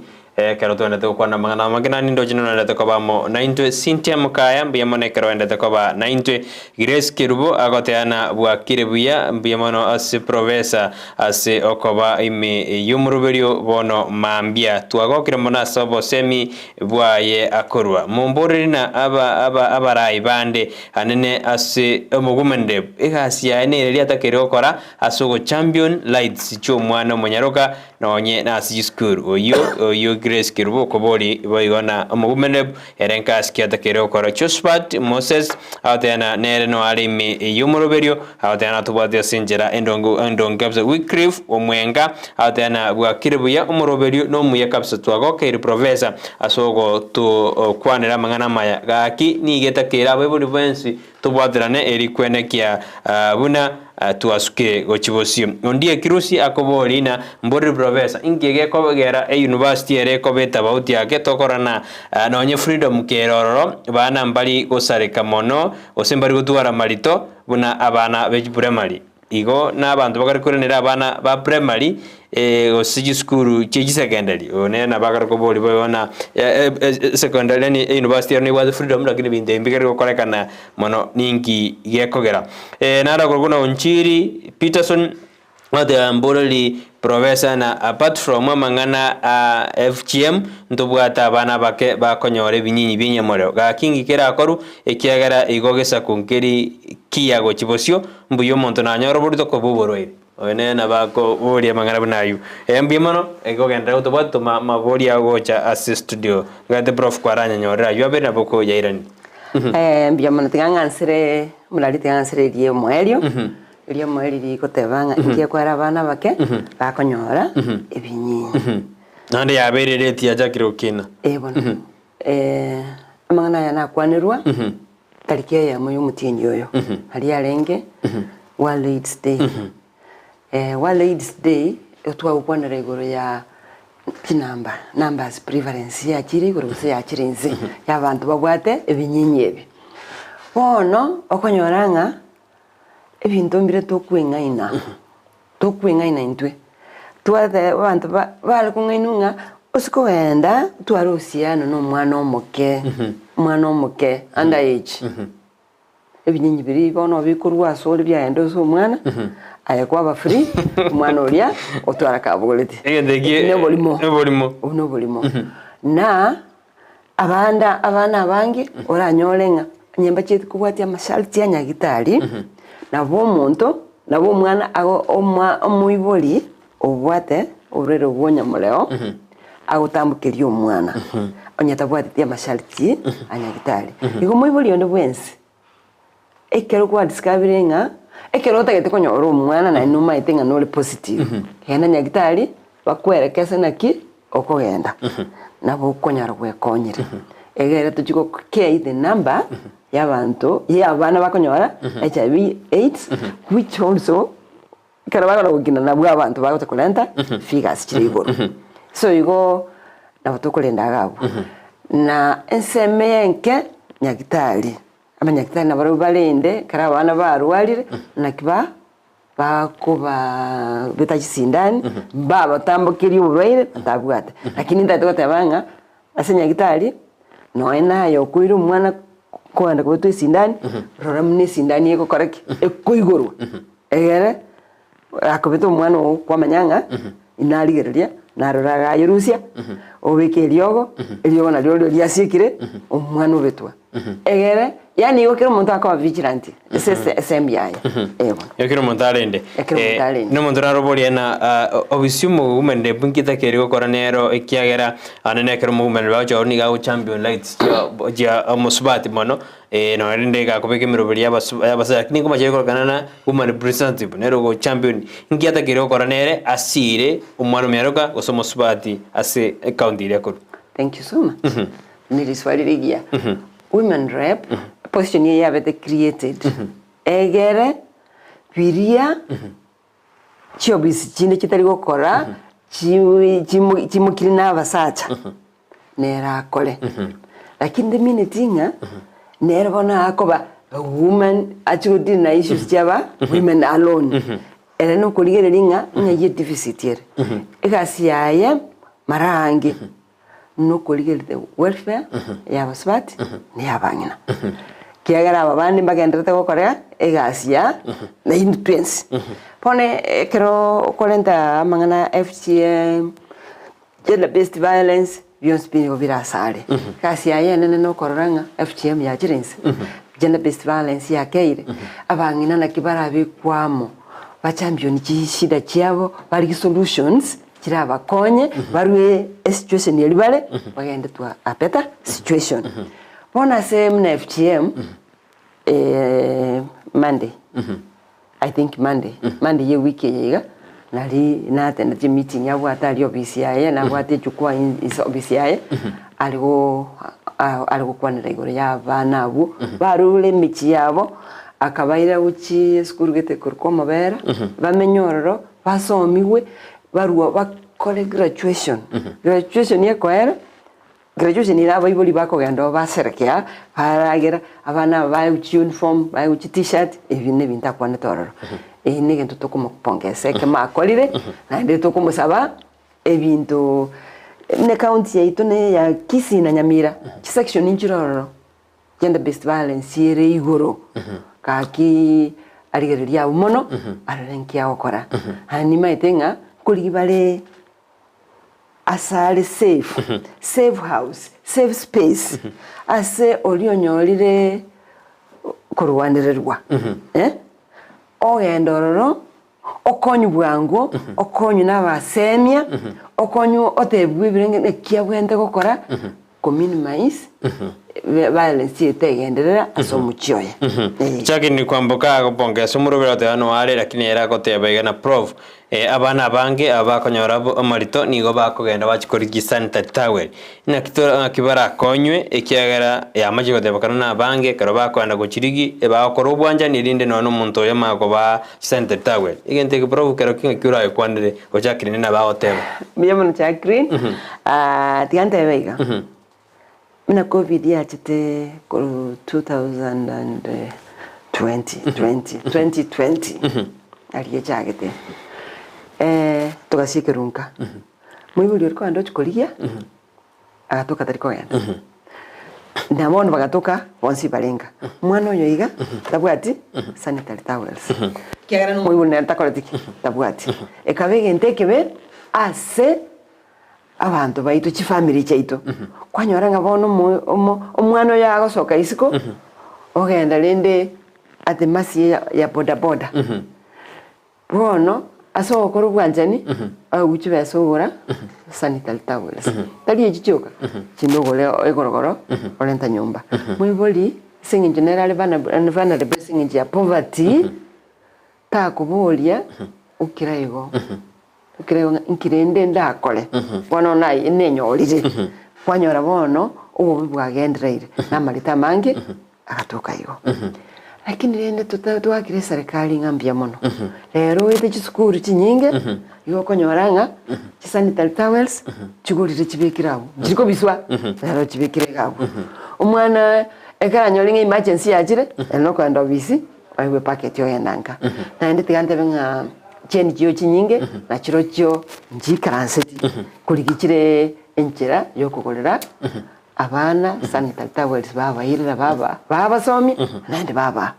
kero twendete gukwanda mangana magina nindo jino ndete ko bamo 90 Cynthia Mukaya mbiyamano kero ndete ko ba 90 Grace Kirubo agoteana bwa kirebuya mbiyamano as Professor as okoba ime yumuruberio bono mambia twagokire mona sobo semi bwaye akorwa mumbori na abarai bande anene as omugumende igasiya ene atakere okora asogo champion lights cyo mwana munyaroka nonye na school oyo Grace Kirubo kobori bayona omugumende erenka askiata kere okora Chospat Moses awtena nere no alimi yumuruberio awtena tubate sinjera endongabza Wycliffe omwenga awtena bwa kirebuya umuruberio no muya kapsa twagokere Professor asogo to kwanera mangana maya gaki nigeta kera bebuli bwensi tubwaterane eri kwenekia buna tuasuke gochibosio ondie kirusi akobori na mbori Professor ingege kobegera university ere kobeta bauti yake tokorana nonye freedom kerororo bana mbali gosareka mono osembari gutwara marito buna abana be primary igo n'abantu bakarikuranira abana ba primary osiji school cheji secondary one na bakarikobori bayona secondary ni university ni was freedom lakini binde mbigari korekana mono ningi gekogera nara gorgona onchiri Peterson wade mborali Professor na apart from mangana FGM ndobwata abana bake bakonyore binyinyi binyamoro ga kingi kera akoru ekiagara igogesa kunkeri kiyago chibosio mbuyo monto na nyoro burito ko buboroire one na bako bori mangana bunayu mbiyamano egogenda utobwato mabori agocha as studio ngade Prof.Caren nyora yobe na boko yairani mbiyamano tingansire mulali tingansire die moelio Iliyo mweli liko tebanga ikia kwa rabana bake bakonyora ebinyi nande yaberere ti ajakiro kina
bona amangana yana kwanirwa talikia ya moyo mutinyi yoyo hali alenge World AIDS Day World AIDS Day otwa ukwanira igoro ya numbers prevalence ya kiri guruse ya kirinzi y'abantu bagwate ebinyinyi ebi bono okonyoranga ebintu mbire tokwengaina intwe twathe abantu bali kungainunga usikogenda twari usiano no mwana omoke underage ebinyinyi biri bono bikorwa asole byaenda so mwana ayakwaba free mwana olia otwara kabuleti
egendegie
no bolimo na abana abangi oranyorenga nyemba chetu kubwatia masharti ya nyagitari na bo muntu na bo mwana ago omuibori obwate orero bwonya muleo agutambukiria omwana onyata bwatia masharti anyagitari igo muibori onde bwensi ekero kwa discoveringa ekero otagete konyora omwana na numa itenga nole positive hena nyagitari bakwerekesa naki okogenda nabo konyara gwekonyire egere tuchiko ke the number y'abantu y'abana bakonyora HIV/AIDS which also karabara gukina nabwo abantu bagote kulenta figures chirigoro so igo nabo tukulenda gabo na ensemenke nyagitari amanyagitari nabaro balende karabana barwalire nakiba bakuba betakisindani baba tambukiri ubaire tabwate lakini ndatote banga asanyagitari noena yo kuiru mwana kwanda kubetu sindani rora mne sindani yeko koreki ekoigoro egere akubetu mwana kwa manyanga inaligereria narora gayirusia obeke eliogo na lyo lyasiekire omwana obetwa egere yani yokero muntu akaba vigilant SMBI
yokero muntu arende no muntu raroboria na obisiumu umende bunkita keri gukora nero ikiagera anene kero movement ba joni ga champion lights ja musbati mono no rende ga kubeke miroberia abasa kini kuma jeko kanana woman representative nero go champion ngiata keri gukora nere asire umwana meroka gosomo subati ase county record.
Thank you so much. Niliswalirigia women rep position ye have created egere viria chiobisi chinde kitari gukora chimukirina abasacha nera kole lakini the minute nga nera bona akoba woman achudi na issues chaba women alone era no kuligerelinga nyaye deficit yere egasi yaye marangi no kuligere the welfare ya baswati ni abangina kiagara abandi bagendete gukora egasia na influence pone kero kolenta mangana FGM gender based violence violence obira sare kasi aye nene no koranga FGM ya jirense gender based violence ya keire abangina na kibara bikwamo ba champion shida chiabo bari solutions kiraba konye barwe situation yali bale bagende twa a better situation bona same na FGM Monday I think Monday ye week yega nali na attend the meeting yabo atali obisi yaye na bwate chukua is obisi yaye aligo kwa nregoro ya bana abo barule michi yabo akabaira uchi school gete kurko mabera bamenyororo basomiwe barua bakore graduation ye kwera graduation ira bayiboli bako gando baserekea baragera abana ba uniform ba t-shirt ebine binta kwane tororo ine gento tokumupongese ke makolire na ndi tokumusaba ebintu ne county yaito ne ya Kisii na Nyamira section injiroro gender based violence ire igoro kaki arigereria umono ararenkia okora hanima itenga kuligibale asale safe house safe space ase olionyorire kurwandererwa ogendororo okonyu bwangu okonyu nabasemia okonyu otebwe birenge kiabwende gukora minimize violence itegenderera asomuchioye
chaki ni kwamboka gupongeza umurubira tano wale lakini era goteba igana prof abana bange abakonyora amarito nigo bakogenda bachikorigi sanitary towel na kibara konywe ekiagera yamaje goteba kana bange karo bakwanda gochirigi bakora ubwanja nirinde none umuntu yamako ba sanitary towel igente ke prof kero kinga kwandire gochakirine na bagoteba
miyamuno chakri tigante beiga mina covid ya chite ko 2020 aliye chagete tukasikerunka mwibuli riko ando chikoligia agatoka tariko yanda ndamone bagatoka bonsi balenga mwana oyo iga tabwati sanitary towels kiagara no mwibuli nta koratiki tabwati ekabege ntekebe ase abantu baitu chi family chaito kwanyora nga bono omwana oyo agosoka isiko ogenda rende ate masi ya boda boda bono aso okoro bwanjani aguchi besogora sanitary towels tali echichoka chinogole egorogoro olenta nyumba mwiboli singing general bana de singing ya poverty ta kubolia ukiraigo nkirende ndakole bono nayi nenyorire kwanyora bono ububi bwagendereire namarita mangi agatoka igo lakini rende tutwakire serikali ngambia muno rero ite chisukuru chinyinge yokonyora chisanitary towels chigurire chibekirawo chiko biswa rero chibekire gawo umwana ekaranyora emergency yachire no kwenda obisi aiwe packet yo yananga naende tigante benga cheni chiyo chinyinge na chiro chiyo njikaranseti kuligichire enchera yokugorera abana sanitary towels babayirira baba somi nande baba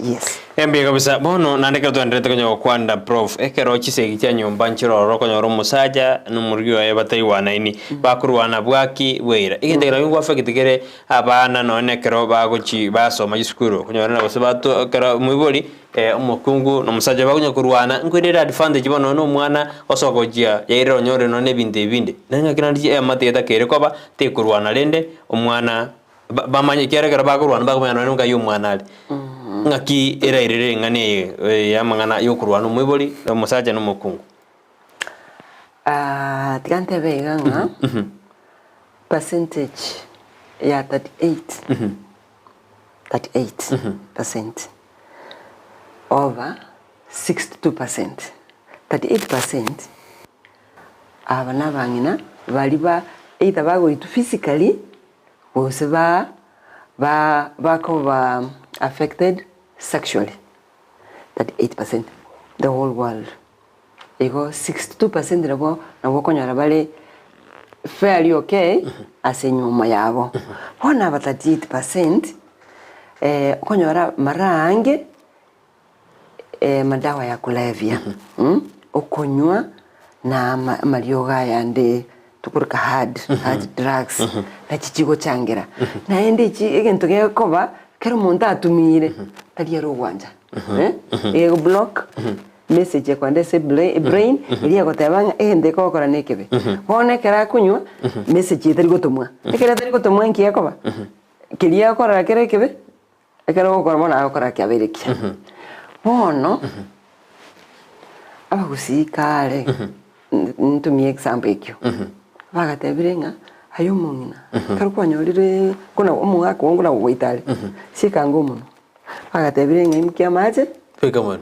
yes
embe kabisa bono nandeka twandete konyo kwanda prof ekero chisegi kya nyumba nchiroro konyo romusaja numurgiwa yabataiwana ini bakurwana bwaki weira igendera yungu afekitigere abana none kero bagochi basoma yisukuru konyo na bose bato kero mwiboli umukungu nomusaja bagunya kurwana nkwirira advantage bono no mwana osokojia yaira nyore none binde nanga kinandi amateta kere koba te kurwana rende omwana bamanye kere kero bakurwana bagumana nunga yumwana ali ngaki era irere ngane ya mangana yokurwana mwiboli omusaja n'umukungu
tigante beganga percentage ya 38% over 62%. 38% abana bangina baliba either bagoitu physically bose ba affected sexually. 38% the whole world. Ego 62% nabo konyara bale fairly okay asenyuma yabo. Bona aba 38% konyara marange madawa ya kulevya okonywa na malioga yande tukuruka hard drugs na chichigo changira na ende chi egento gekoba kero muntu atumire tali ero gwanja ego block message kwande se brain iliya gotebanga ende kokora nekebe bone kera kunywa message itari gotumwa ekera tari gotumwa nki yakoba kiliya kokora kere kebe ekero kokora mona akora kyaberekia bono Gusii kare ntumie example ekyo bagatebirenga ayo mungina karukwanyolire kuna omwaka wangu na gwaitale sikango muno bagatebirenga imkia maje
peka man